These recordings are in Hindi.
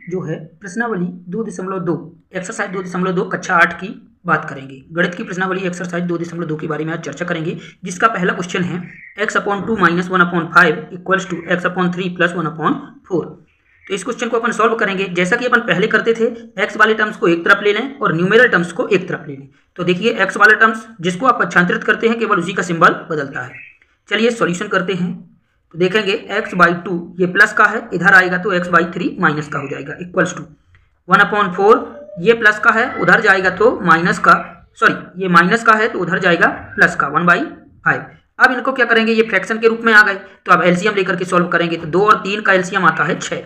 जो है प्रश्नावली 2.2 एक्सरसाइज 2.2 कक्षा 8 की बात करेंगे। गणित की प्रश्नावली एक्सरसाइज 2.2 के बारे में आज चर्चा करेंगे, जिसका पहला क्वेश्चन है x/2 - 1/5 इक्वल्स टू x/3 + 1/4। तो इस क्वेश्चन को अपन सॉल्व करेंगे जैसा कि अपन पहले करते थे। x वाले टर्म्स को एक तरफ ले लें और न्यूमेरल टर्म्स को एक तरफ ले लें। तो देखिए x वाले टर्म्स जिसको आप पक्षांतरित करते हैं केवल उसी का सिंबल बदलता है। चलिए सॉल्यूशन करते हैं। तो देखेंगे x/2 ये प्लस का है, इधर आएगा तो x/3 माइनस का हो जाएगा इक्वल्स टू 1/4 ये प्लस का है, उधर जाएगा तो माइनस का, सॉरी ये माइनस का है तो उधर जाएगा प्लस का 1/5। अब इनको क्या करेंगे, ये फ्रैक्शन के रूप में आ गए तो अब एलसीएम लेकर के सॉल्व करेंगे। तो 2 और 3 का एलसीएम आता है 6,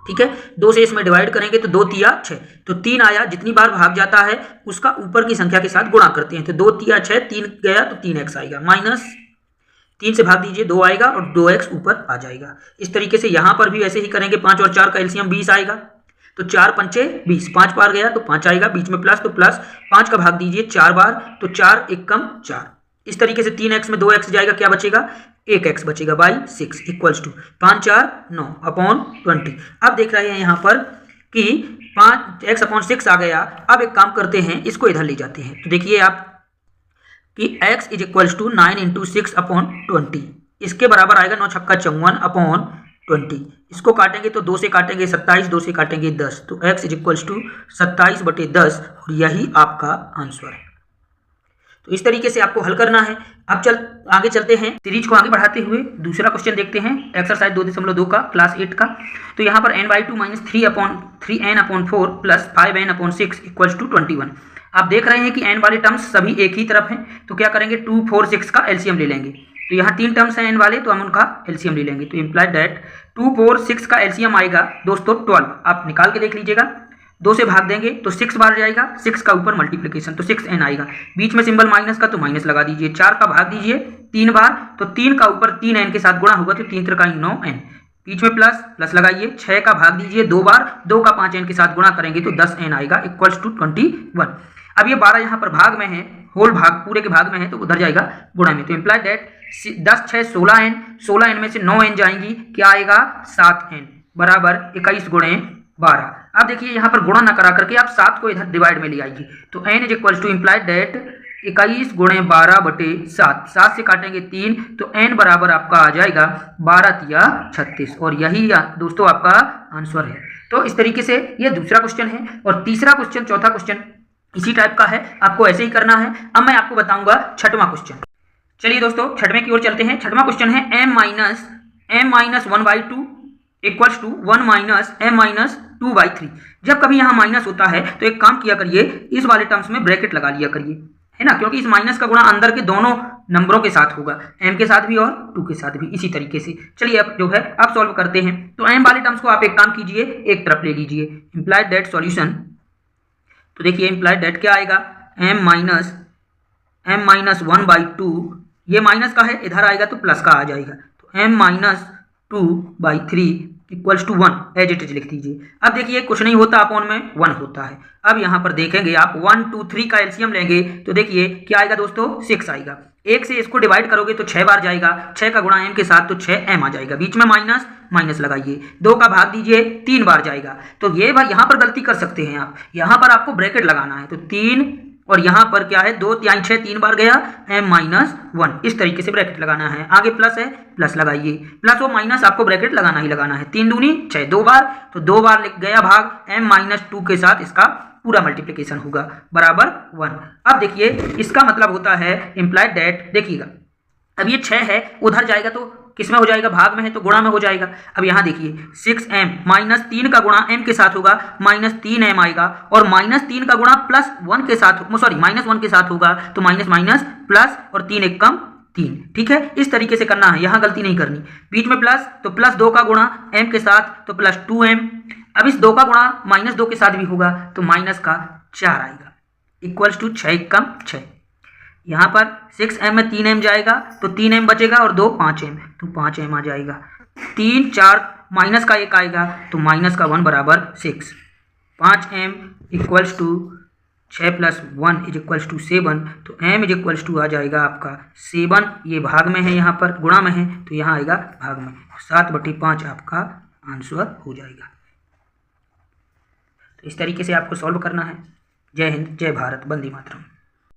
ठीक है। 2 से इसमें डिवाइड करेंगे तो 2 तिया 6, तो 3 आया, जितनी बार भाग जाता है उसका ऊपर की संख्या के साथ गुणा करते हैं। तो 2 तिया 6, 3 गया तो 3x आएगा, माइनस 3 से भाग दीजिए 2 आएगा और 2x ऊपर आ जाएगा। इस तरीके से यहाँ पर भी ऐसे ही करेंगे। 5 और 4 का एलसीएम 20 आएगा, तो 4 पंचे 20, 5 बार गया तो 5 आएगा, बीच में प्लस तो प्लस 5 का भाग दीजिए 4 बार तो 4 1 कम 4। इस तरीके से 3x में 2x जाएगा, क्या बचेगा 1x बचेगा बाई 6 इक्वल्स टू 5 4 9 अपॉन 20। अब देख रहे हैं यहाँ पर कि 5x/6 आ गया। अब एक काम करते हैं, इसको इधर ले जाते हैं। तो देखिए आप कि x इज इक्वल्स टू 9 × 6/20, इसके बराबर आएगा 9 छक्का 54/20। इसको काटेंगे तो 2 से काटेंगे 27, 2 से काटेंगे 10, तो x इज इक्वल्स टू 27/10 और यही आपका आंसर है। तो इस तरीके से आपको हल करना है। अब आगे चलते हैं, सीरीज को आगे बढ़ाते हुए दूसरा क्वेश्चन देखते हैं एक्सरसाइज 2.2 का क्लास 8 का। तो यहाँ पर n/2 - 3n/4 + 5n/6 equals to 21। आप देख रहे हैं कि n वाले टर्म्स सभी एक ही तरफ हैं, तो क्या करेंगे 2 4 6 का एलसीएम ले लेंगे। तो यहाँ 3 टर्म्स हैं n वाले, तो हम उनका एलसीएम ले लेंगे। तो इम्प्लाइड दैट 2 4 6 का एलसीएम आएगा दोस्तों 12। आप निकाल के देख लीजिएगा, 2 से भाग देंगे तो 6 बार जाएगा, 6 का ऊपर मल्टीप्लिकेशन तो 6n आएगा, बीच में सिंबल माइनस का तो माइनस लगा दीजिए। 4 का भाग दीजिए 3 बार तो 3 का ऊपर 3n के साथ गुणा होगा तो 3 × 3 = 9n, बीच में प्लस लगाइए। 6 का भाग दीजिए 2 बार, 2 का 5n के साथ गुणा करेंगे तो 10n आएगा इक्वल्स टू 21। अब ये 12 यहाँ पर भाग में है, होल भाग पूरे के भाग में है, तो उधर जाएगा गुणा में। तो इम्प्लाइड दैट 10 6 16n, 16n में से 9n जाएंगी, क्या आएगा 7n बराबर 21 × 12। अब देखिए यहाँ पर गुणा ना करा करके आप 7 को इधर डिवाइड में ले आइए। तो n is equals to implied that 21 × 12/7, 7 से काटेंगे 3 तो n बराबर आपका आ जाएगा 12 तिया 36 और यही दोस्तों आपका आंसर है। तो इस तरीके से ये दूसरा क्वेश्चन है। और तीसरा क्वेश्चन, चौथा क्वेश्चन इसी टाइप का है, आपको ऐसे ही करना है। अब मैं आपको बताऊंगा छठवां क्वेश्चन। चलिए दोस्तों छठवें की ओर चलते हैं। छठवां क्वेश्चन है m - 1/2 इक्वल्स टू 1 - m - 2/3। जब कभी यहाँ माइनस होता है तो एक काम किया करिए, इस वाले टर्म्स में ब्रैकेट लगा लिया करिए, है ना, क्योंकि इस माइनस का गुणा अंदर के दोनों नंबरों के साथ होगा, m के साथ भी और 2 के साथ भी। इसी तरीके से चलिए अब जो है अब सॉल्व करते हैं। तो m वाले टर्म्स को आप एक काम कीजिए, एक तरफ ले लीजिए। इम्प्लाइड दैट सॉल्यूशन, तो देखिए इम्प्लाइड दैट क्या आएगा m - 1/2, ये माइनस का है, इधर आएगा तो प्लस का आ जाएगा, तो m - 2/3 equals to 1 as it is लिख दीजिए। अब देखिए कुछ नहीं होता, अपॉन में 1 होता है। अब यहाँ पर देखेंगे आप 1 2 3 का एलसीएम लेंगे तो देखिए क्या आएगा दोस्तों 6 आएगा। 1 से इसको डिवाइड करोगे तो 6 बार जाएगा, 6 का गुणा m के साथ तो 6m आ जाएगा, बीच में माइनस लगाइए, 2 का भाग दीजिए 3 बार जाएगा। तो ये बार यहाँ पर गलती कर सकते हैं आप, यहाँ पर आपको ब्रैकेट लगाना है। तो 3 और यहाँ पर क्या है 2 तिहाई 6, 3 बार गया m - 1, इस तरीके से ब्रैकेट लगाना है। आगे प्लस है, प्लस लगाइए, प्लस और माइनस आपको ब्रैकेट लगाना ही लगाना है। 3 दूनी 6, 2 बार तो 2 बार गया भाग m - 2 के साथ इसका पूरा मल्टीप्लिकेशन होगा बराबर 1। अब देखिए इसका मतलब होता है इम्प्लाइड दैट, देखिएगा अब ये 6 है, उधर जाएगा तो किस में हो जाएगा, भाग में है तो गुणा में हो जाएगा। अब यहाँ देखिए 6m - 3 का गुणा m के साथ होगा -3m आएगा, और -3 का गुणा +1 के साथ, सॉरी -1 के साथ होगा तो माइनस प्लस और 3 1 कम 3, ठीक है। इस तरीके से करना है, यहाँ गलती नहीं करनी। बीच में प्लस तो +2 का गुणा m के साथ तो +2m। अब इस 2 का गुणा -2 के साथ भी होगा तो -4 आएगा इक्वल्स टू 6 1 कम 6। यहाँ पर 6m में 3m जाएगा तो 3m बचेगा और 2 5m तो 5m आ जाएगा। 3 4 माइनस का 1 आएगा तो -1 बराबर 6। 5m equals to 6 + 1 is equals to 7, तो m इज इक्वल्स टू आ जाएगा आपका 7। ये भाग में है, यहाँ पर गुणा में है तो यहाँ आएगा भाग में, 7/5 आपका आंसर हो जाएगा। तो इस तरीके से आपको सॉल्व करना है। जय हिंद, जय भारत, वंदे मातरम।